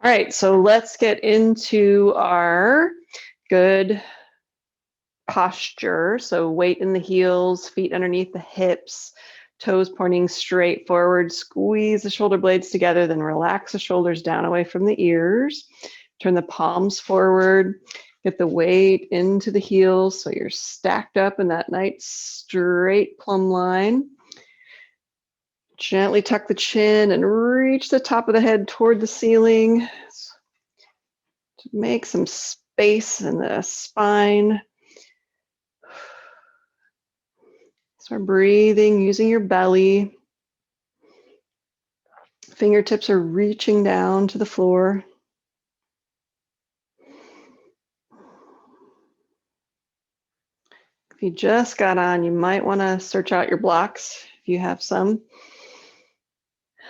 All right, so let's get into our good posture. So weight in the heels, feet underneath the hips, toes pointing straight forward. Squeeze the shoulder blades together, then relax the shoulders down away from the ears. Turn the palms forward. Get the weight into the heels so you're stacked up in that nice straight plumb line. Gently tuck the chin and reach the top of the head toward the ceiling to make some space in the spine. Start breathing using your belly. Fingertips are reaching down to the floor. If you just got on, you might want to search out your blocks if you have some.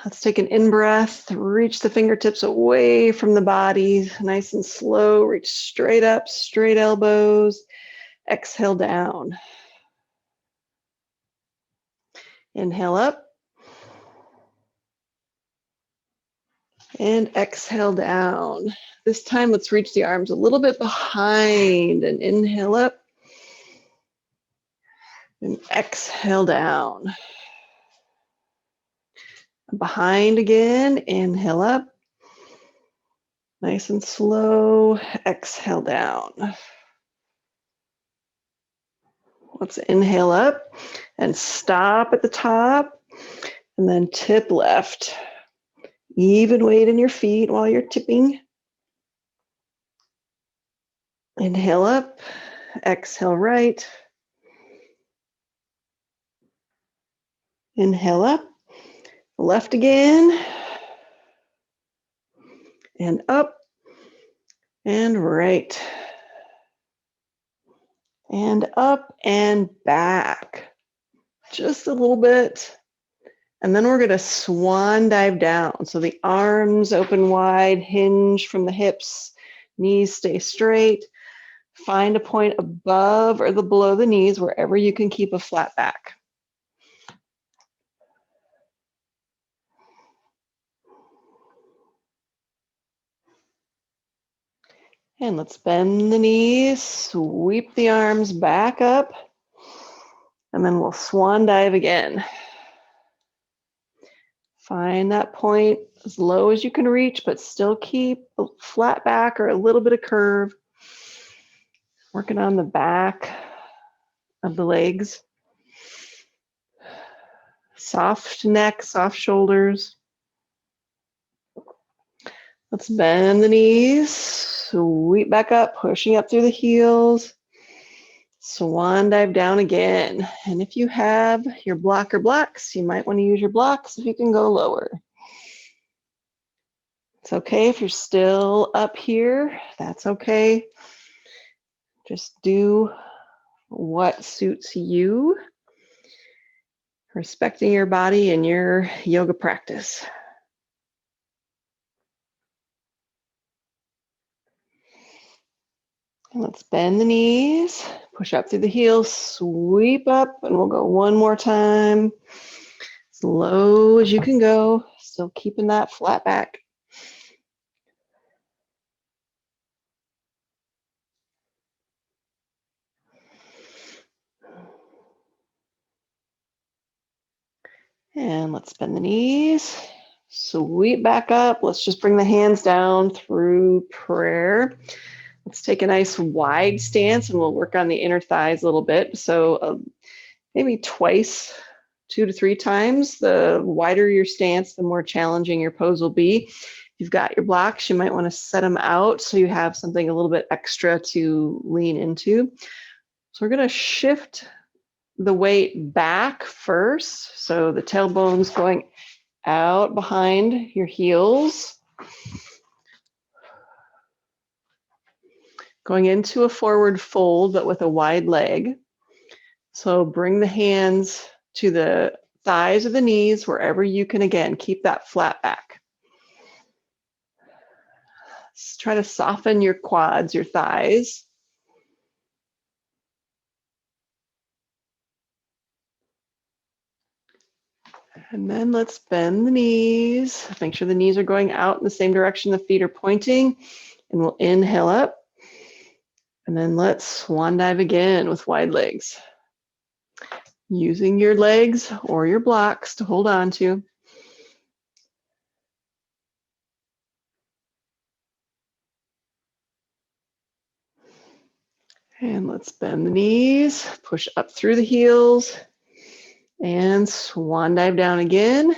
Let's take an in-breath, reach the fingertips away from the body, nice and slow, reach straight up, straight elbows, exhale down. Inhale up, and exhale down. This time, let's reach the arms a little bit behind, and inhale up, and exhale down. Behind again, inhale up. Nice and slow, exhale down. Let's inhale up and stop at the top, and then tip left. Even weight in your feet while you're tipping. Inhale up, exhale right. Inhale up, left again, and up, and right, and up and back, just a little bit. And then we're going to swan dive down. So the arms open wide, hinge from the hips, knees stay straight. Find a point above or below the knees, wherever you can keep a flat back. And let's bend the knees, sweep the arms back up, and then we'll swan dive again. Find that point as low as you can reach, but still keep a flat back or a little bit of curve. Working on the back of the legs. Soft neck, soft shoulders. Let's bend the knees, sweep back up, pushing up through the heels. Swan dive down again. And if you have your blocker blocks, you might want to use your blocks if you can go lower. It's okay if you're still up here, that's okay. Just do what suits you, respecting your body and your yoga practice. And let's bend the knees, push up through the heels, sweep up, and we'll go one more time. As low as you can go, still keeping that flat back. And let's bend the knees, sweep back up. Let's just bring the hands down through prayer. Let's take a nice wide stance and we'll work on the inner thighs a little bit. So maybe twice, 2 to 3 times. The wider your stance, the more challenging your pose will be. If you've got your blocks, you might want to set them out so you have something a little bit extra to lean into. So we're going to shift the weight back first. So the tailbone's going out behind your heels. Going into a forward fold, but with a wide leg. So bring the hands to the thighs or the knees, wherever you can, again, keep that flat back. Just try to soften your quads, your thighs. And then let's bend the knees. Make sure the knees are going out in the same direction the feet are pointing. And we'll inhale up. And then let's swan dive again with wide legs. Using your legs or your blocks to hold on to. And let's bend the knees, push up through the heels, and swan dive down again.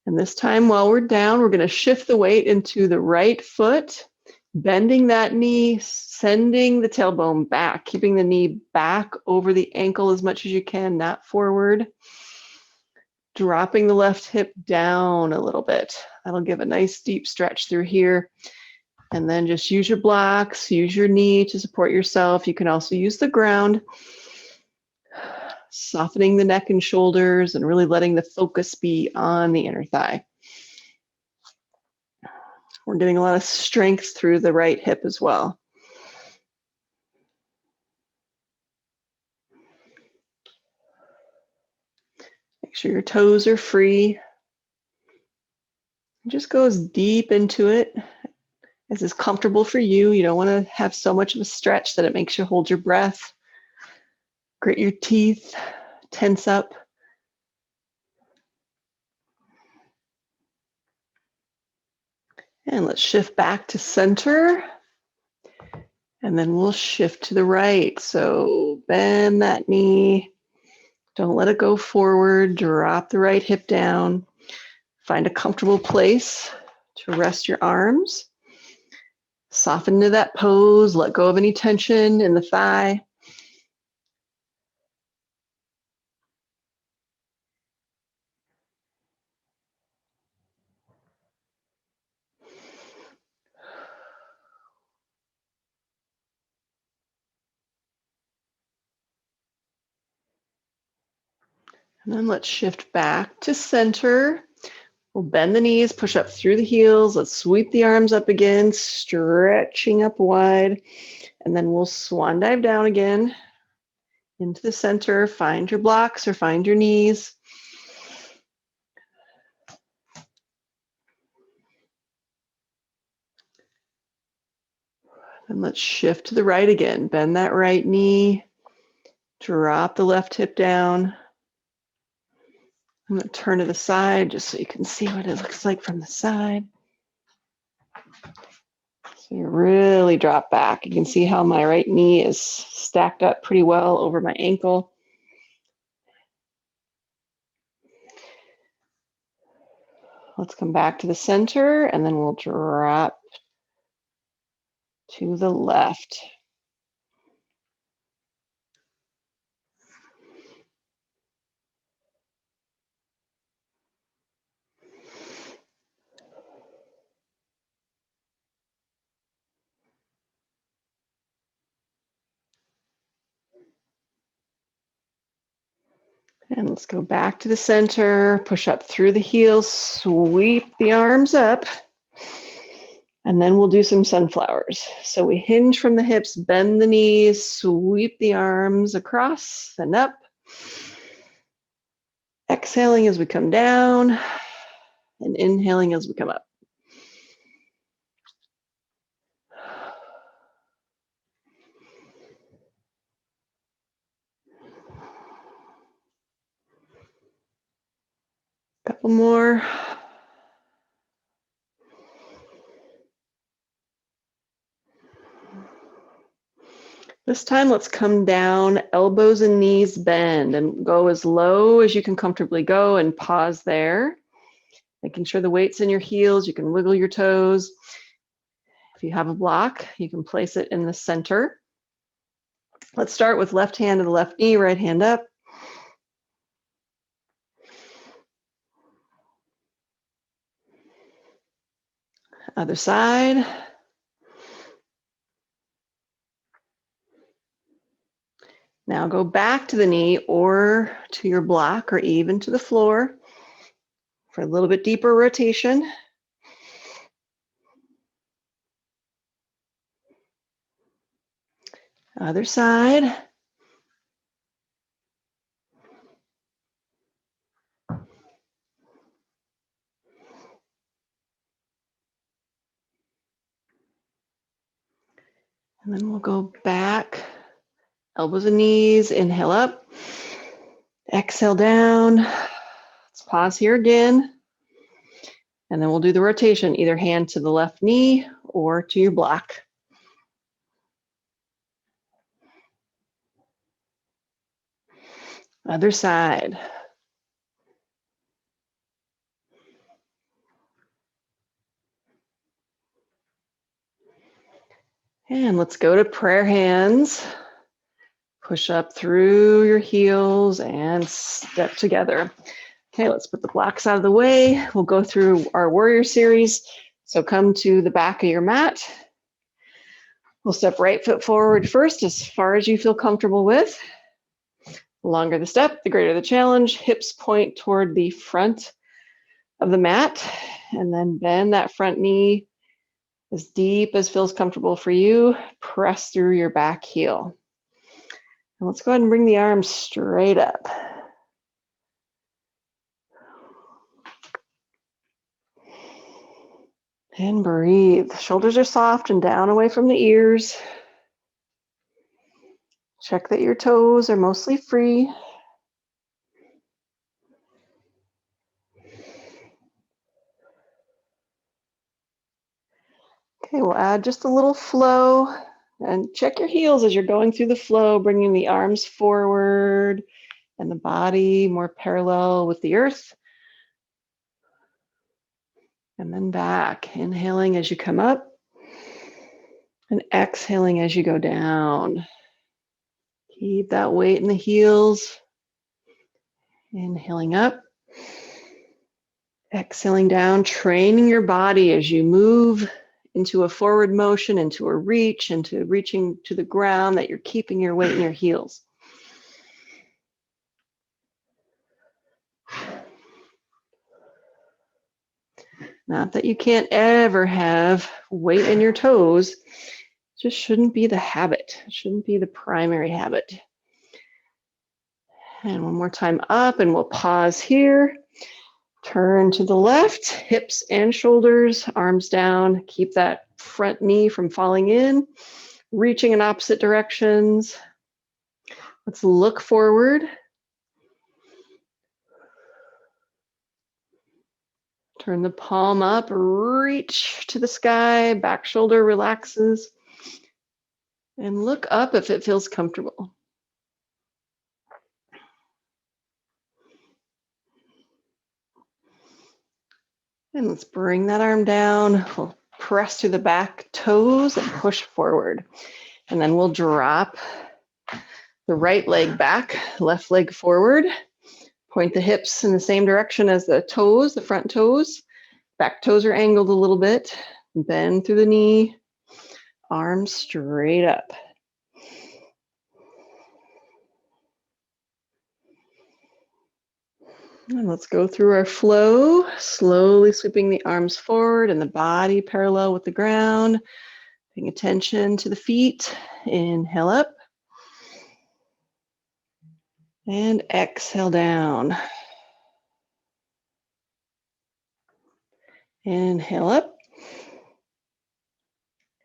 And this time while we're down, we're going to shift the weight into the right foot, bending that knee, sending the tailbone back, keeping the knee back over the ankle as much as you can, not forward. Dropping the left hip down a little bit. That'll give a nice deep stretch through here. And then just use your blocks, use your knee to support yourself. You can also use the ground. Softening the neck and shoulders and really letting the focus be on the inner thigh. We're getting a lot of strength through the right hip as well. Make sure your toes are free. Just go as deep into it as is comfortable for you. You don't want to have so much of a stretch that it makes you hold your breath. Grit your teeth, tense up. And let's shift back to center. And then we'll shift to the right. So bend that knee. Don't let it go forward. Drop the right hip down. Find a comfortable place to rest your arms. Soften into that pose. Let go of any tension in the thigh. And then let's shift back to center. We'll bend the knees, push up through the heels. Let's sweep the arms up again, stretching up wide. And then we'll swan dive down again into the center. Find your blocks or find your knees. And let's shift to the right again. Bend that right knee. Drop the left hip down. I'm going to turn to the side just so you can see what it looks like from the side. So you really drop back. You can see how my right knee is stacked up pretty well over my ankle. Let's come back to the center and then we'll drop to the left. And let's go back to the center, push up through the heels, sweep the arms up, and then we'll do some sunflowers. So we hinge from the hips, bend the knees, sweep the arms across and up. Exhaling as we come down and inhaling as we come up. Couple more. This time, let's come down, elbows and knees bend, and go as low as you can comfortably go and pause there. Making sure the weight's in your heels, you can wiggle your toes. If you have a block, you can place it in the center. Let's start with left hand to the left knee, right hand up. Other side. Now go back to the knee or to your block or even to the floor for a little bit deeper rotation. Other side. And then we'll go back, elbows and knees, inhale up, exhale down. Let's pause here again. And then we'll do the rotation, either hand to the left knee or to your block. Other side. And let's go to prayer hands. Push up through your heels and step together. Okay, let's put the blocks out of the way. We'll go through our warrior series. So come to the back of your mat. We'll step right foot forward first, as far as you feel comfortable with. The longer the step, the greater the challenge. Hips point toward the front of the mat, and then bend that front knee as deep as feels comfortable for you. Press through your back heel. And let's go ahead and bring the arms straight up. And breathe. Shoulders are soft and down away from the ears. Check that your toes are mostly free. Okay, we'll add just a little flow, and check your heels as you're going through the flow, bringing the arms forward and the body more parallel with the earth. And then back, inhaling as you come up and exhaling as you go down. Keep that weight in the heels. Inhaling up, exhaling down, training your body as you move into a forward motion, into a reach, into reaching to the ground, that you're keeping your weight in your heels. Not that you can't ever have weight in your toes, it just shouldn't be the habit. It shouldn't be the primary habit. And one more time up, and we'll pause here. Turn to the left, hips and shoulders, arms down. Keep that front knee from falling in, reaching in opposite directions. Let's look forward. Turn the palm up, reach to the sky, back shoulder relaxes, and look up if it feels comfortable. And let's bring that arm down. We'll press to the back toes and push forward. And then we'll drop the right leg back, left leg forward. Point the hips in the same direction as the toes, the front toes. Back toes are angled a little bit. Bend through the knee, arms straight up. And let's go through our flow, slowly sweeping the arms forward and the body parallel with the ground. Paying attention to the feet. Inhale up. And exhale down. Inhale up.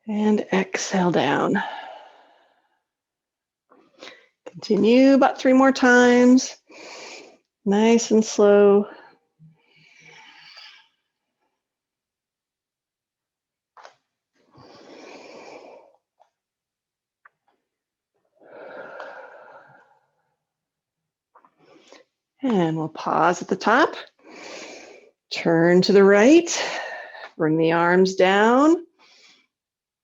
And exhale down. Continue about 3 more times. Nice and slow. And we'll pause at the top. Turn to the right. Bring the arms down.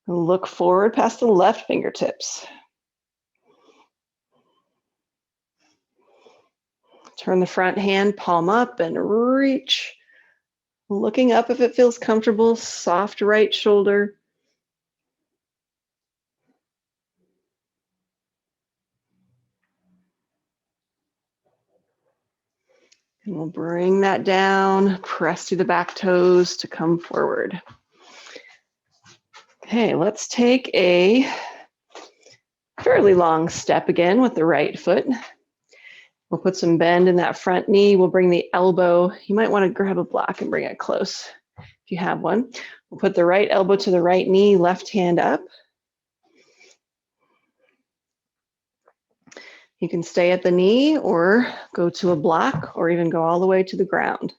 Look forward past the left fingertips. Turn the front hand, palm up, and reach. Looking up if it feels comfortable, soft right shoulder. And we'll bring that down, press through the back toes to come forward. Okay, let's take a fairly long step again with the right foot. We'll put some bend in that front knee. We'll bring the elbow. You might want to grab a block and bring it close if you have one. We'll put the right elbow to the right knee, left hand up. You can stay at the knee or go to a block or even go all the way to the ground.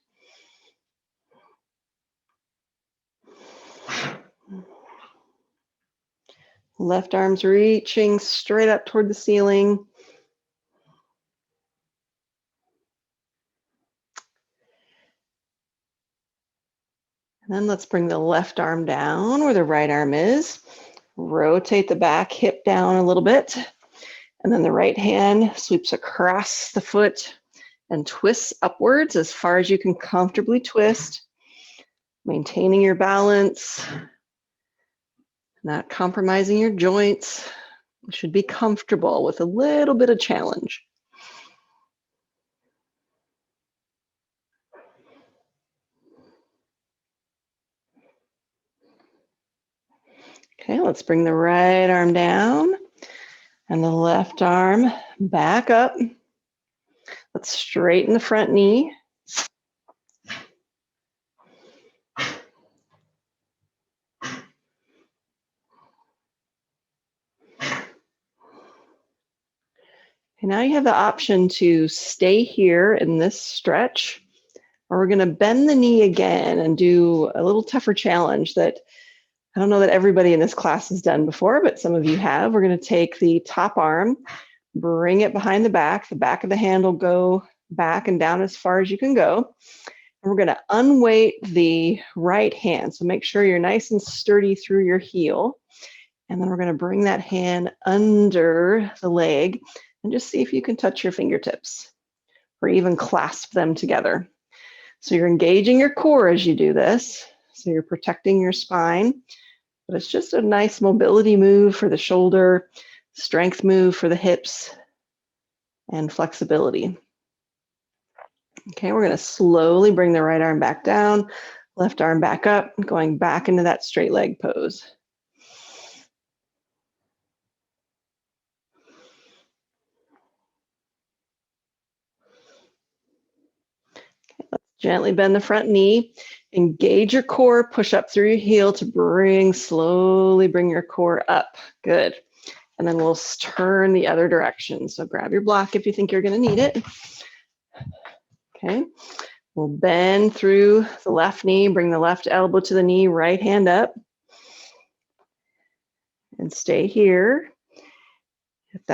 Left arm's reaching straight up toward the ceiling. And then let's bring the left arm down where the right arm is. Rotate the back hip down a little bit. And then the right hand sweeps across the foot and twists upwards as far as you can comfortably twist, maintaining your balance, not compromising your joints. You should be comfortable with a little bit of challenge. Okay, let's bring the right arm down and the left arm back up. Let's straighten the front knee. And now you have the option to stay here in this stretch, or we're going to bend the knee again and do a little tougher challenge that I don't know that everybody in this class has done before, but some of you have. We're going to take the top arm, bring it behind the back of the hand will go back and down as far as you can go. And we're going to unweight the right hand. So make sure you're nice and sturdy through your heel. And then we're going to bring that hand under the leg and just see if you can touch your fingertips or even clasp them together. So you're engaging your core as you do this. So you're protecting your spine, but it's just a nice mobility move for the shoulder, strength move for the hips, and flexibility. Okay, we're going to slowly bring the right arm back down, left arm back up, going back into that straight leg pose. Let's gently bend the front knee. Engage your core, push up through your heel to slowly bring your core up. Good. And then we'll turn the other direction. So grab your block if you think you're going to need it. Okay. We'll bend through the left knee, bring the left elbow to the knee, right hand up. And stay here. If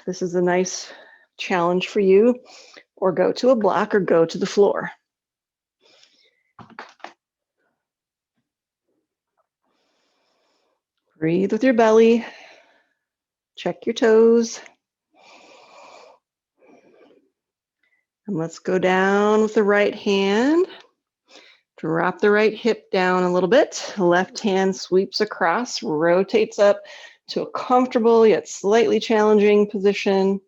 this is a nice challenge for you, or go to a block or go to the floor. Breathe with your belly. Check your toes. And let's go down with the right hand. Drop the right hip down a little bit. Left hand sweeps across, rotates up to a comfortable yet slightly challenging position.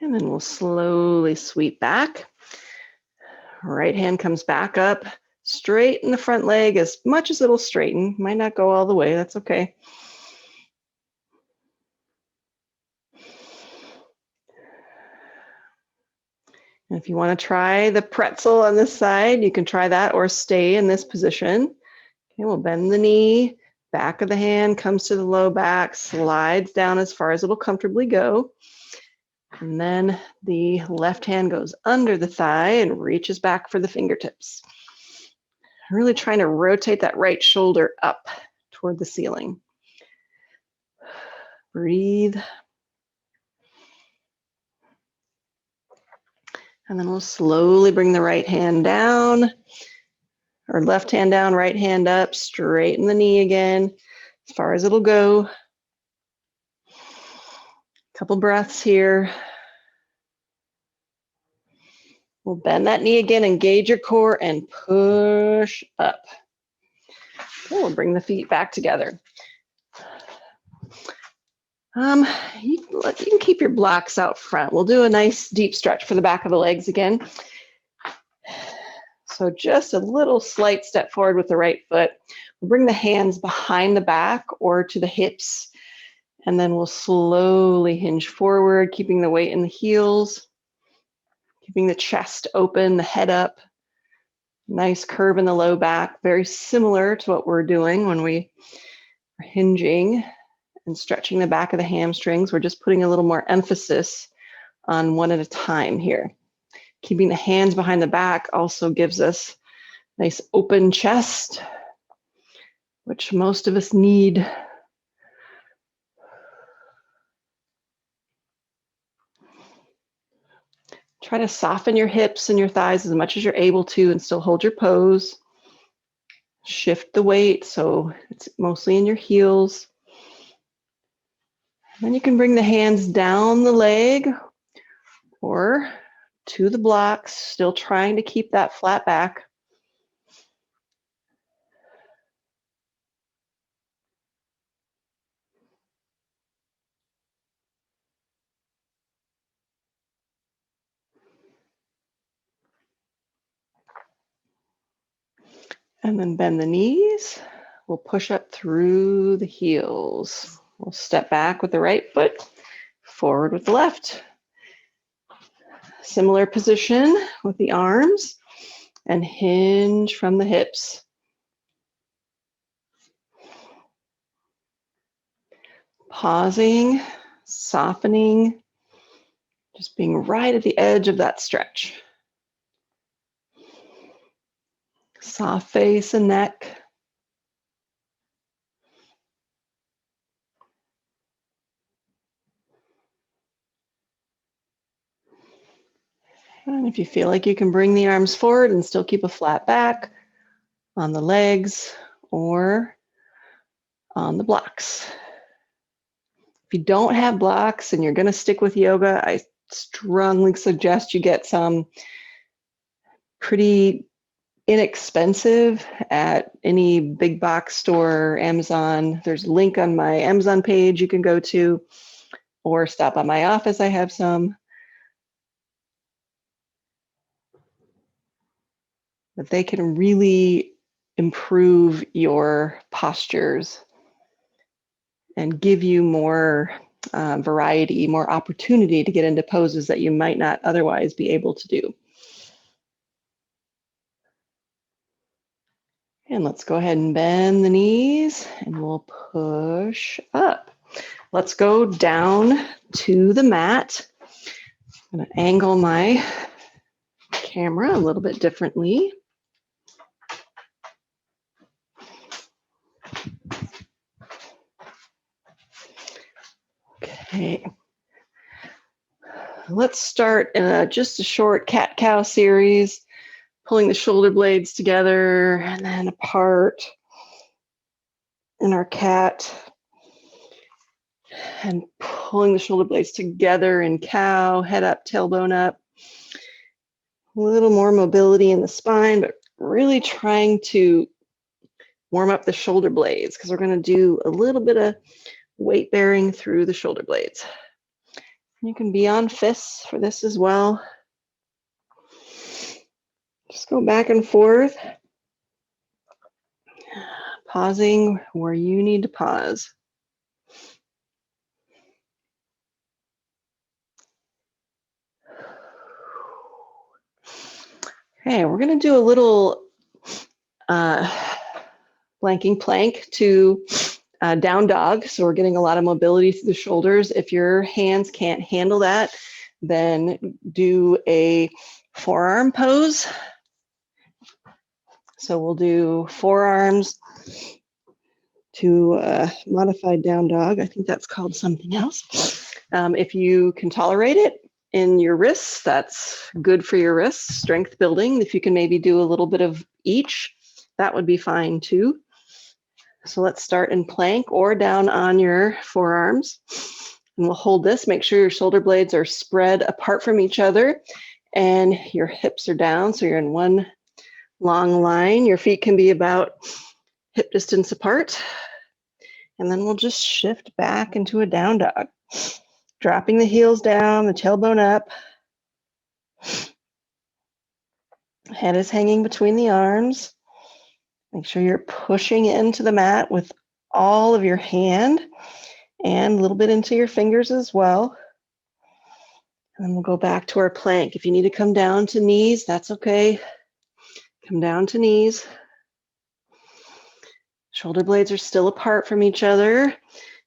And then we'll slowly sweep back. Right hand comes back up, straighten the front leg as much as it'll straighten. Might not go all the way, that's okay. And if you want to try the pretzel on this side, you can try that or stay in this position. Okay, we'll bend the knee, back of the hand comes to the low back, slides down as far as it'll comfortably go. And then the left hand goes under the thigh and reaches back for the fingertips. Really trying to rotate that right shoulder up toward the ceiling. Breathe. And then we'll slowly bring the right hand down, or left hand down, right hand up, straighten the knee again, as far as it'll go. Couple breaths here. We'll bend that knee again, engage your core, and push up. Okay, we'll bring the feet back together. You can keep your blocks out front. We'll do a nice deep stretch for the back of the legs again. So just a little slight step forward with the right foot. We'll bring the hands behind the back or to the hips, and then we'll slowly hinge forward, keeping the weight in the heels. Keeping the chest open, the head up. Nice curve in the low back, very similar to what we're doing when we are hinging and stretching the back of the hamstrings. We're just putting a little more emphasis on one at a time here. Keeping the hands behind the back also gives us nice open chest, which most of us need. Try to soften your hips and your thighs as much as you're able to and still hold your pose. Shift the weight so it's mostly in your heels. Then you can bring the hands down the leg or to the blocks, still trying to keep that flat back. And then bend the knees. We'll push up through the heels. We'll step back with the right foot, forward with the left. Similar position with the arms and hinge from the hips. Pausing, softening, just being right at the edge of that stretch. Soft face and neck. And if you feel like you can bring the arms forward and still keep a flat back on the legs or on the blocks. If you don't have blocks and you're going to stick with yoga, I strongly suggest you get some pretty inexpensive at any big box store, Amazon. There's a link on my Amazon page you can go to, or stop by my office. I have some. But they can really improve your postures and give you more variety, more opportunity to get into poses that you might not otherwise be able to do. And let's go ahead and bend the knees and we'll push up. Let's go down to the mat. I'm going to angle my camera a little bit differently. Okay. Let's start in just a short cat-cow series, pulling the shoulder blades together and then apart in our cat, and pulling the shoulder blades together in cow, head up, tailbone up. A little more mobility in the spine, but really trying to warm up the shoulder blades because we're going to do a little bit of weight bearing through the shoulder blades. You can be on fists for this as well. Just go back and forth, pausing where you need to pause. Okay, we're going to do a little blanking plank to down dog. So we're getting a lot of mobility through the shoulders. If your hands can't handle that, then do a forearm pose. So we'll do forearms to modified down dog. I think that's called something else. If you can tolerate it in your wrists, that's good for your wrists, strength building. If you can maybe do a little bit of each, that would be fine too. So let's start in plank or down on your forearms. And we'll hold this. Make sure your shoulder blades are spread apart from each other and your hips are down. So you're in one long line. Your feet can be about hip distance apart. And then we'll just shift back into a down dog. Dropping the heels down, the tailbone up. Head is hanging between the arms. Make sure you're pushing into the mat with all of your hand and a little bit into your fingers as well. And then we'll go back to our plank. If you need to come down to knees, that's okay. Come down to knees. Shoulder blades are still apart from each other.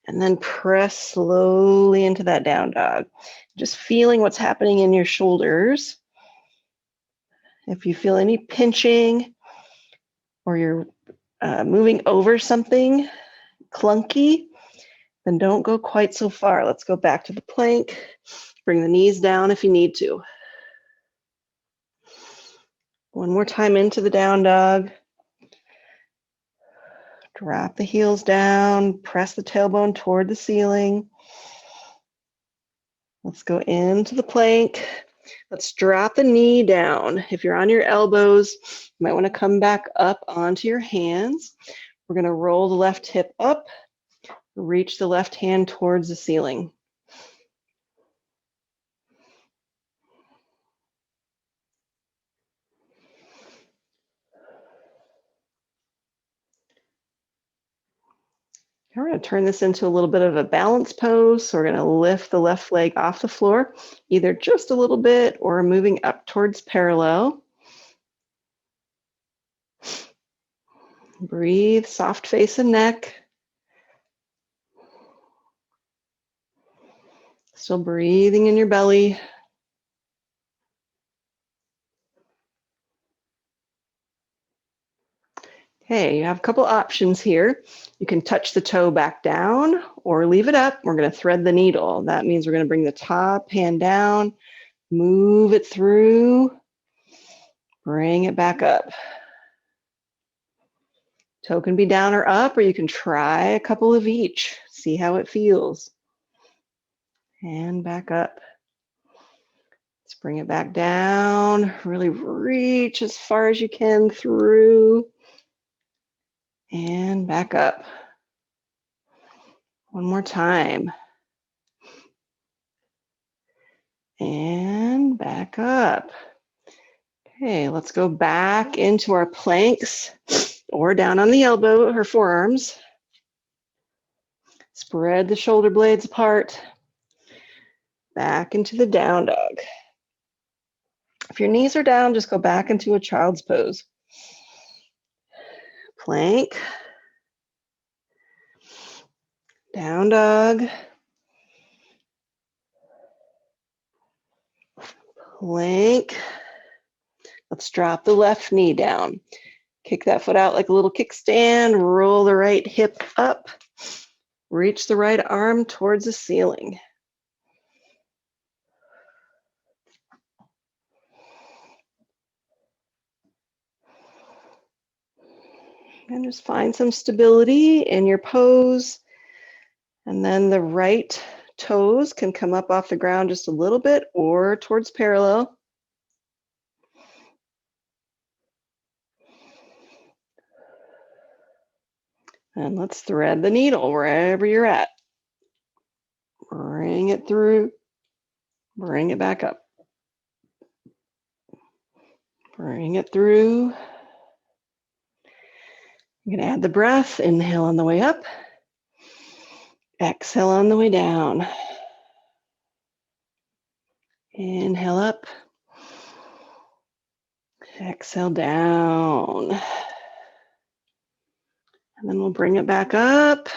And then press slowly into that down dog. Just feeling what's happening in your shoulders. If you feel any pinching or you're moving over something clunky, then don't go quite so far. Let's go back to the plank. Bring the knees down if you need to. One more time into the down dog. Drop the heels down, press the tailbone toward the ceiling. Let's go into the plank. Let's drop the knee down. If you're on your elbows, you might want to come back up onto your hands. We're going to roll the left hip up, reach the left hand towards the ceiling. We're going to turn this into a little bit of a balance pose. So we're going to lift the left leg off the floor, either just a little bit or moving up towards parallel. Breathe, soft face and neck. Still breathing in your belly. Okay, you have a couple options here. You can touch the toe back down or leave it up. We're going to thread the needle. That means we're going to bring the top hand down, move it through, bring it back up. Toe can be down or up, or you can try a couple of each. See how it feels. And back up. Let's bring it back down. Really reach as far as you can through. And back up. One more time. And back up. Okay, let's go back into our planks or down on the elbow or forearms. Spread the shoulder blades apart. Back into the down dog. If your knees are down, just go back into a child's pose. Plank. Down dog. Plank. Let's drop the left knee down. Kick that foot out like a little kickstand. Roll the right hip up. Reach the right arm towards the ceiling. And just find some stability in your pose. And then the right toes can come up off the ground just a little bit or towards parallel. And let's thread the needle wherever you're at. Bring it through. Bring it back up. Bring it through. You're going to add the breath. Inhale on the way up. Exhale on the way down. Inhale up. Exhale down. And then we'll bring it back up.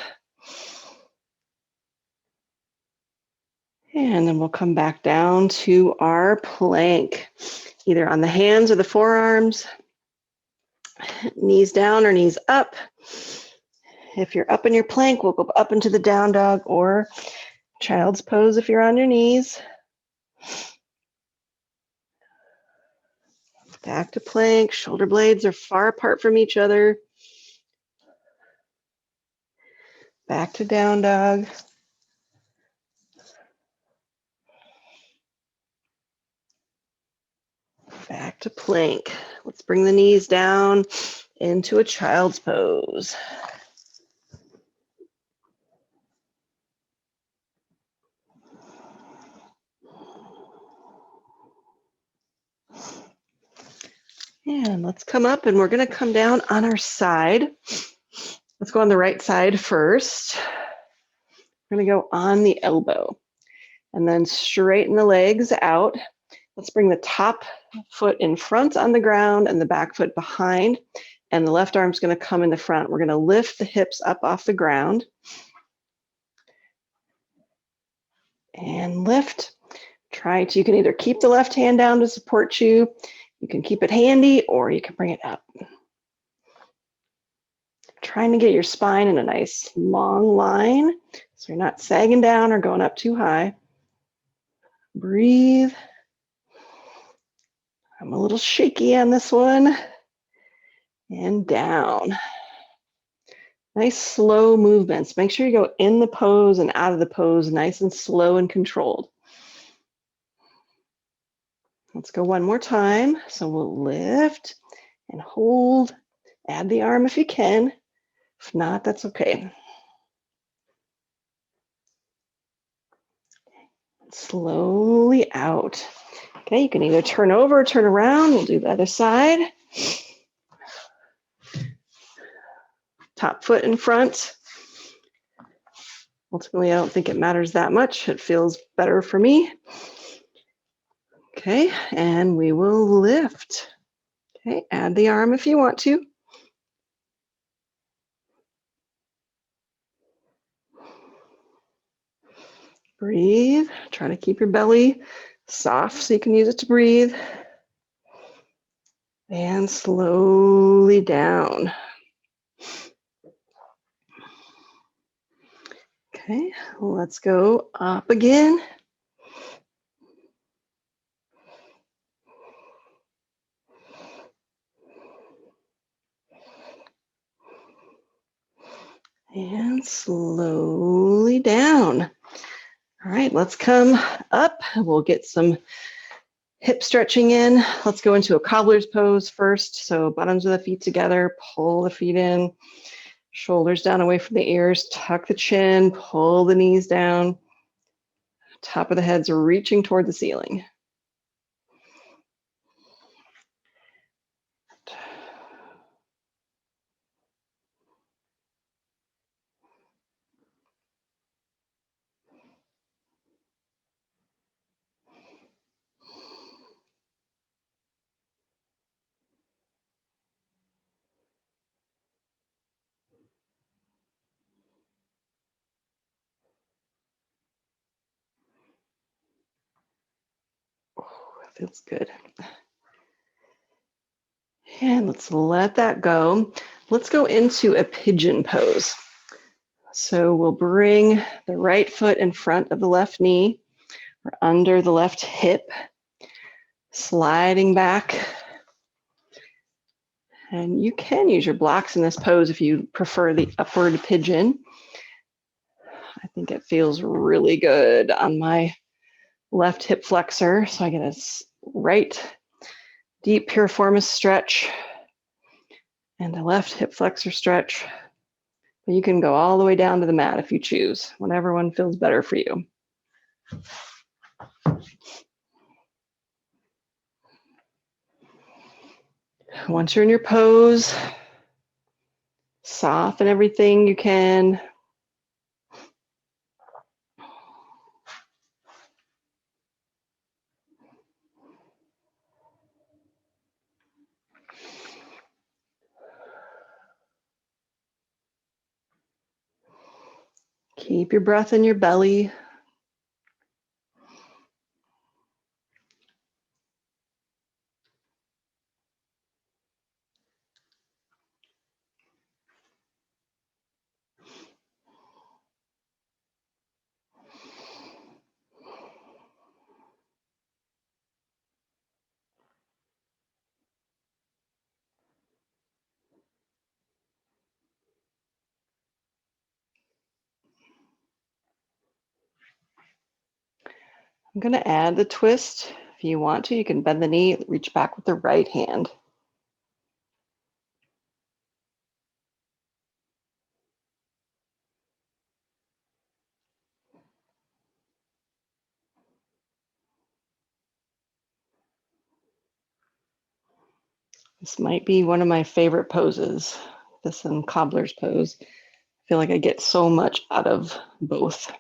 And then we'll come back down to our plank, either on the hands or the forearms. Knees down or knees up. If you're up in your plank, we'll go up into the down dog or child's pose if you're on your knees. Back to plank. Shoulder blades are far apart from each other. Back to down dog. Back to plank. Let's bring the knees down into a child's pose. And let's come up and we're going to come down on our side. Let's go on the right side first. We're going to go on the elbow. And then straighten the legs out. Let's bring the top foot in front on the ground and the back foot behind. And the left arm's going to come in the front. We're going to lift the hips up off the ground. And lift. You can either keep the left hand down to support you. You can keep it handy, or you can bring it up. Trying to get your spine in a nice long line so you're not sagging down or going up too high. Breathe. I'm a little shaky on this one. And down. Nice slow movements. Make sure you go in the pose and out of the pose, nice and slow and controlled. Let's go one more time. So we'll lift and hold. Add the arm if you can. If not, that's okay. Slowly out. Okay, you can either turn over or turn around. We'll do the other side. Top foot in front. Ultimately, I don't think it matters that much. It feels better for me. Okay, and we will lift. Okay, add the arm if you want to. Breathe. Try to keep your belly soft so you can use it to breathe. And slowly down. Okay, let's go up again. And slowly down. All right, let's come up. We'll get some hip stretching in. Let's go into a cobbler's pose first. So bottoms of the feet together, pull the feet in, shoulders down away from the ears, tuck the chin, pull the knees down. Top of the head's reaching toward the ceiling. That feels good. And let's let that go. Let's go into a pigeon pose. So we'll bring the right foot in front of the left knee or under the left hip, sliding back. And you can use your blocks in this pose if you prefer the upward pigeon. I think it feels really good on my left hip flexor. So I get a right deep piriformis stretch and a left hip flexor stretch. But you can go all the way down to the mat if you choose, whatever one feels better for you. Once you're in your pose, soften everything you can. Keep your breath in your belly. I'm going to add the twist. If you want to, you can bend the knee, reach back with the right hand. This might be one of my favorite poses, this and Cobbler's pose. I feel like I get so much out of both.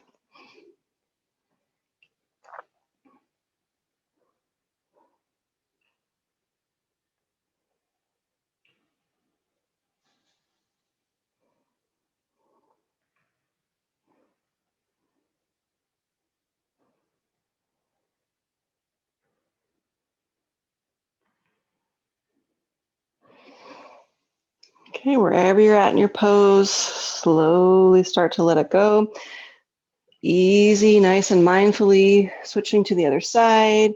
Okay, wherever you're at in your pose, slowly start to let it go. Easy, nice and mindfully switching to the other side,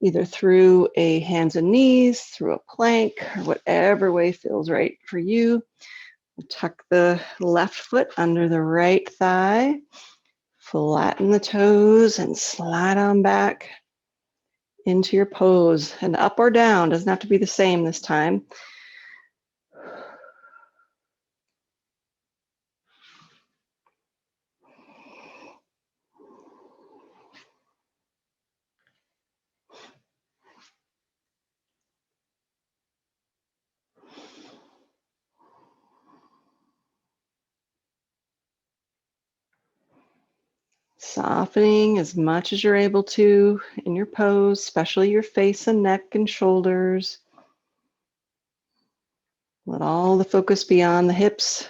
either through a hands and knees, through a plank, or whatever way feels right for you. Tuck the left foot under the right thigh, flatten the toes, and slide on back into your pose. And up or down, doesn't have to be the same this time. Softening as much as you're able to in your pose, especially your face and neck and shoulders. Let all the focus be on the hips.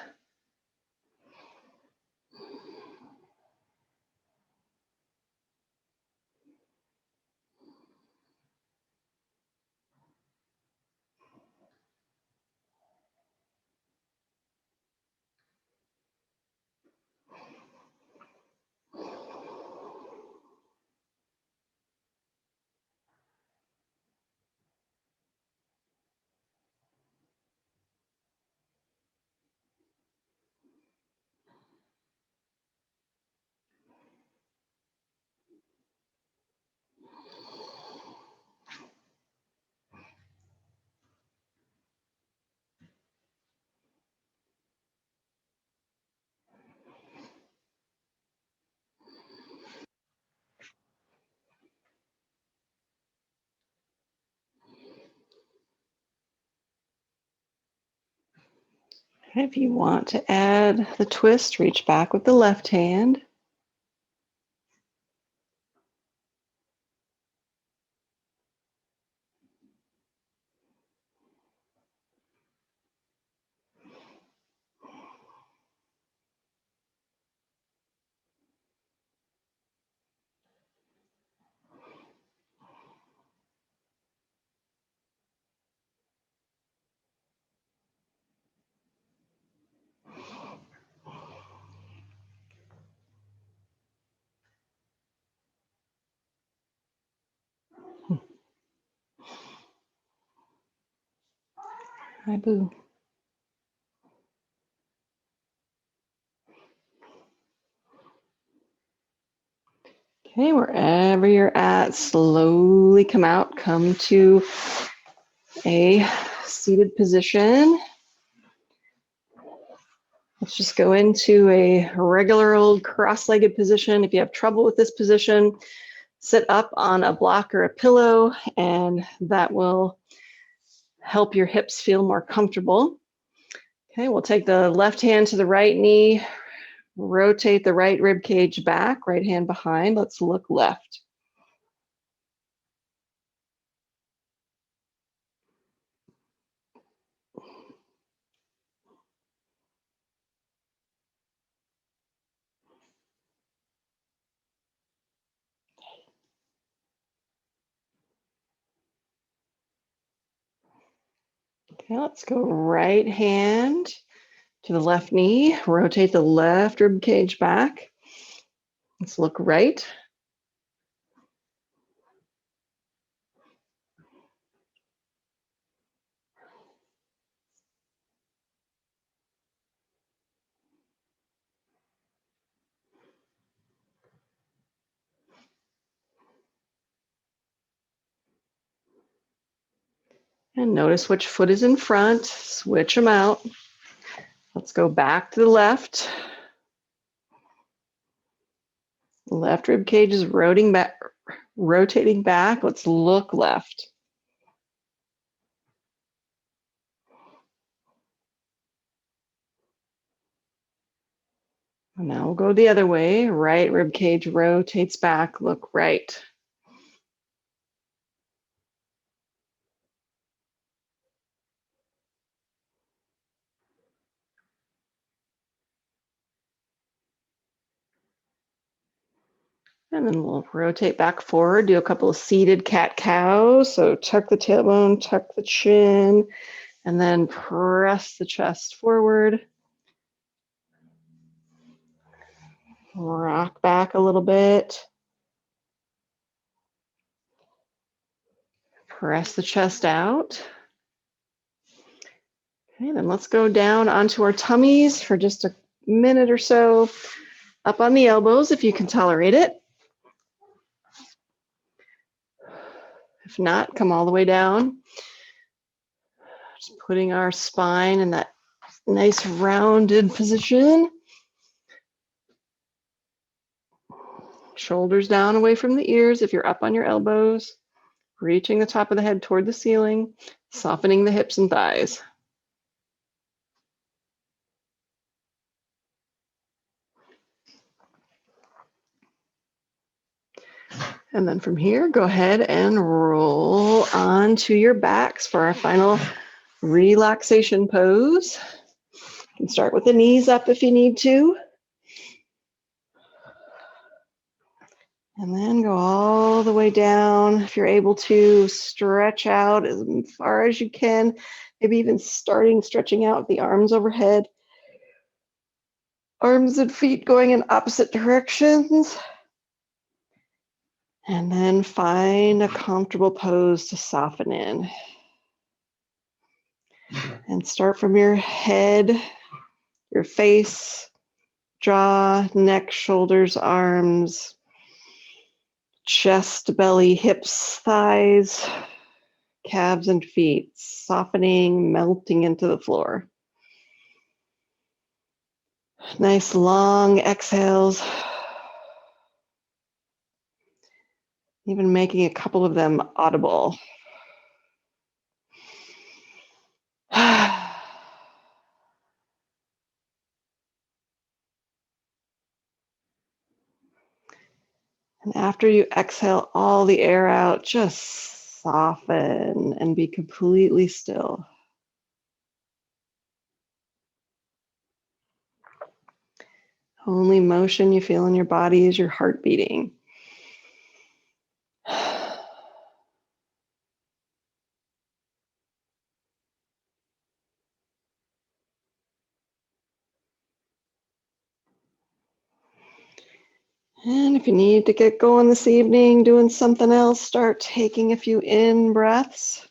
If you want to add the twist, reach back with the left hand. Hi, boo. Okay, wherever you're at, slowly come out, come to a seated position. Let's just go into a regular old cross-legged position. If you have trouble with this position, sit up on a block or a pillow, and that will help your hips feel more comfortable. Okay, we'll take the left hand to the right knee, rotate the right rib cage back, right hand behind. Let's look left. Okay, let's go right hand to the left knee, rotate the left rib cage back. Let's look right. And notice which foot is in front, switch them out. Let's go back to the left. Left rib cage is rotating back. Let's look left. And now we'll go the other way. Right rib cage rotates back, look right. And then we'll rotate back forward, do a couple of seated cat-cows. So tuck the tailbone, tuck the chin, And then press the chest forward. Rock back a little bit. Press the chest out. Okay, then let's go down onto our tummies for just a minute or so. Up on the elbows if you can tolerate it. If not, come all the way down. Just putting our spine in that nice rounded position. Shoulders down away from the ears if you're up on your elbows. Reaching the top of the head toward the ceiling. Softening the hips and thighs. And then from here, go ahead and roll onto your backs for our final relaxation pose. You can start with the knees up if you need to. And then go all the way down. If you're able to, stretch out as far as you can. Maybe even stretching out the arms overhead. Arms and feet going in opposite directions. And then find a comfortable pose to soften in. And start from your head, your face, jaw, neck, shoulders, arms, chest, belly, hips, thighs, calves and feet, softening, melting into the floor. Nice long exhales. Even making a couple of them audible. And after you exhale all the air out, just soften and be completely still. Only motion you feel in your body is your heart beating. And if you need to get going this evening, doing something else, start taking a few in breaths.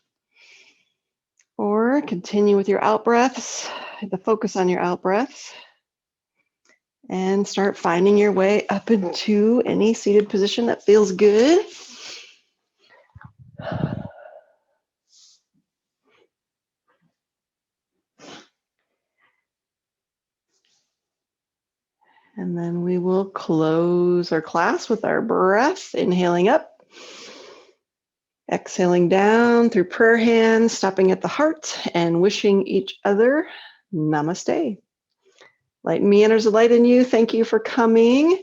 Or continue with your out breaths, the focus on your out breaths. And start finding your way up into any seated position that feels good. And then we will close our class with our breath, inhaling up, exhaling down through prayer hands, stopping at the heart and wishing each other namaste. Light in me enters the light in you. Thank you for coming.